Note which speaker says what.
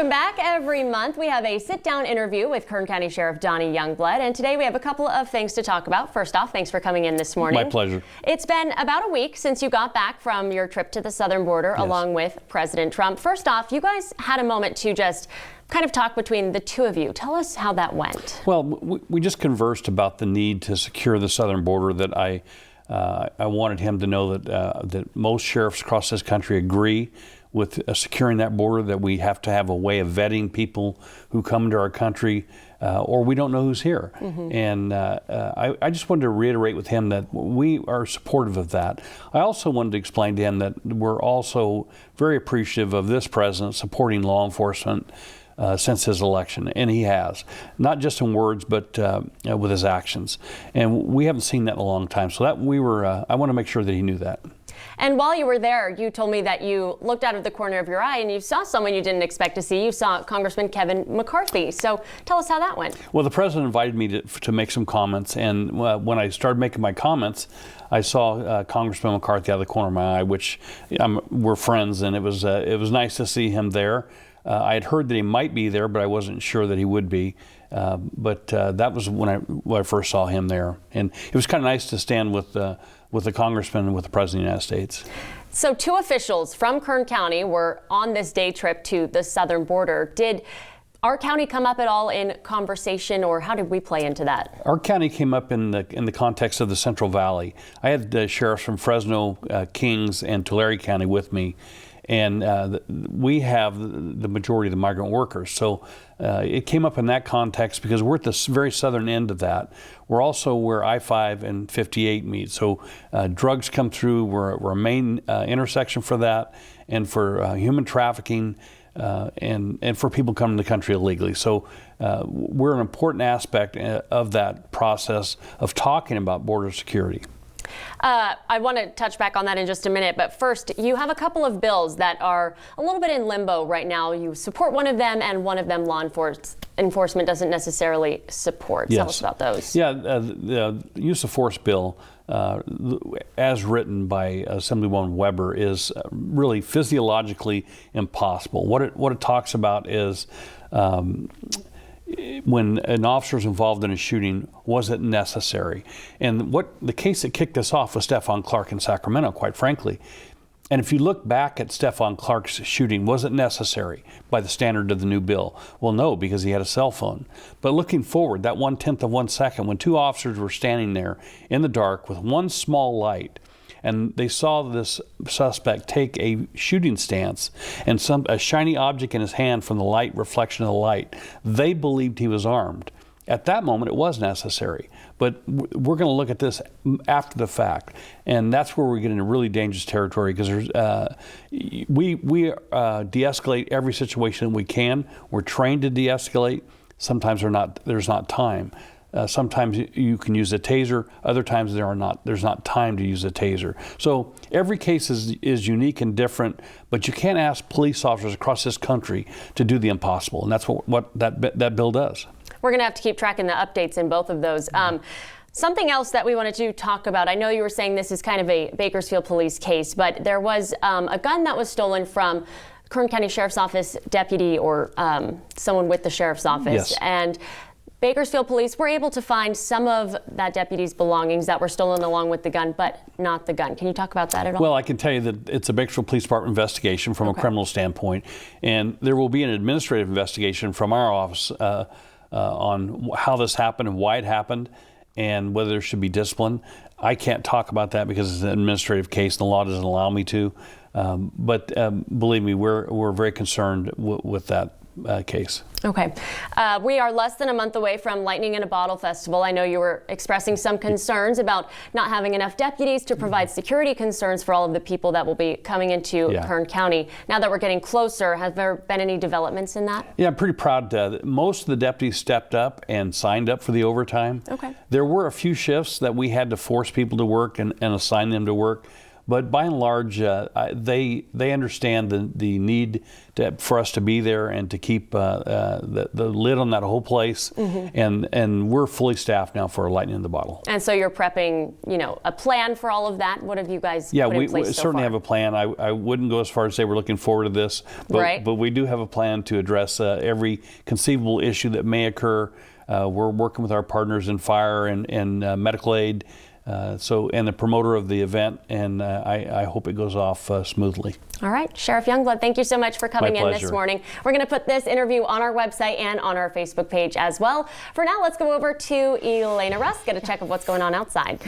Speaker 1: Welcome back. Every month we have a sit-down interview with Kern County Sheriff Donnie Youngblood, and today we have a couple of things to talk about. First off, thanks for coming in this morning.
Speaker 2: My pleasure.
Speaker 1: It's been about a week since you got back from your trip to the southern border along with President Trump. First off, you guys had a moment to just kind of talk between the two of you. Tell us how that went.
Speaker 2: Well, we just conversed about the need to secure the southern border. That I wanted him to know that most sheriffs across this country agree with securing that border, that we have to have a way of vetting people who come into our country or we don't know who's here. And I just wanted to reiterate with him that we are supportive of that. I also wanted to explain to him that we're also very appreciative of this president supporting law enforcement since his election, and he has, not just in words, but with his actions. And we haven't seen that in a long time. So that I want to make sure that he knew that.
Speaker 1: And while you were there, you told me that you looked out of the corner of your eye and you saw someone you didn't expect to see. You saw Congressman Kevin McCarthy. So tell us how that went. Well,
Speaker 2: the president invited me to make some comments, and when I started making my comments, I saw Congressman McCarthy out of the corner of my eye, which we're friends, and it was nice to see him there. I had heard that he might be there, but I wasn't sure that he would be. But that was when I first saw him there, and it was kind of nice to stand with the congressman and with the president of the United States.
Speaker 1: So two officials from Kern County were on this day trip to the southern border. Did our county come up at all in conversation, or how did we play into that?
Speaker 2: Our county came up in the context of the Central Valley. I had sheriffs from Fresno, Kings, and Tulare County with me. And we have the majority of the migrant workers. So it came up in that context because we're at the very southern end of that. We're also where I-5 and 58 meet. So drugs come through. We're a main intersection for that, and for human trafficking, and for people coming to the country illegally. So we're an important aspect of that process of talking about border security.
Speaker 1: I want to touch back on that in just a minute, but first, you have a couple of bills that are a little bit in limbo right now. You support one of them, and one of them law enforcement doesn't necessarily support.
Speaker 2: Yes.
Speaker 1: Tell us about those.
Speaker 2: Yeah, the use of force bill, as written by Assemblywoman Weber, is really physiologically impossible. What it talks about is when an officer is involved in a shooting, was it necessary? And the case that kicked us off was Stephon Clark in Sacramento, quite frankly. And if you look back at Stephon Clark's shooting, was it necessary by the standard of the new bill? Well, no, because he had a cell phone. But looking forward, that 1/10 of 1 second, when two officers were standing there in the dark with one small light, and they saw this suspect take a shooting stance and a shiny object in his hand from the light, reflection of the light, they believed he was armed. At that moment, it was necessary. But we're going to look at this after the fact, and that's where we get into really dangerous territory, because we de-escalate every situation we can. We're trained to de-escalate. Sometimes there's not time. Sometimes you can use a taser. Other times there's not time to use a taser. So every case is unique and different, but you can't ask police officers across this country to do the impossible, and that's what that bill does.
Speaker 1: We're going to have to keep tracking the updates in both of those. Something else that we wanted to talk about, I know you were saying this is kind of a Bakersfield police case, but there was a gun that was stolen from Kern County Sheriff's Office deputy, or someone with the Sheriff's Office.
Speaker 2: Yes.
Speaker 1: And Bakersfield police were able to find some of that deputy's belongings that were stolen along with the gun, but not the gun. Can you talk about that at all?
Speaker 2: Well, I can tell you that it's a Bakersfield Police Department investigation from a criminal standpoint, and there will be an administrative investigation from our office on how this happened and why it happened, and whether there should be discipline. I can't talk about that because it's an administrative case and the law doesn't allow me to. But believe me, we're very concerned with that case.
Speaker 1: Okay. We are less than a month away from Lightning in a Bottle Festival. I know you were expressing some concerns about not having enough deputies to provide security concerns for all of the people that will be coming into Kern County. Now that we're getting closer, have there been any developments in that?
Speaker 2: Yeah, I'm pretty proud that most of the deputies stepped up and signed up for the overtime.
Speaker 1: Okay.
Speaker 2: There were a few shifts that we had to force people to work and assign them to work. But by and large, they understand the need for us to be there and to keep the lid on that whole place. And we're fully staffed now for lightning in the bottle.
Speaker 1: And so you're prepping, a plan for all of that. What have you guys
Speaker 2: Yeah,
Speaker 1: put
Speaker 2: we
Speaker 1: in place so
Speaker 2: certainly
Speaker 1: far?
Speaker 2: have a plan. I wouldn't go as far as to say we're looking forward to this, but we do have a plan to address every conceivable issue that may occur. We're working with our partners in fire and medical aid, and the promoter of the event, and I hope it goes off smoothly.
Speaker 1: All right, Sheriff Youngblood, thank you so much for coming in this morning. We're going to put this interview on our website and on our Facebook page as well. For now, let's go over to Elena Russ, get a check of what's going on outside.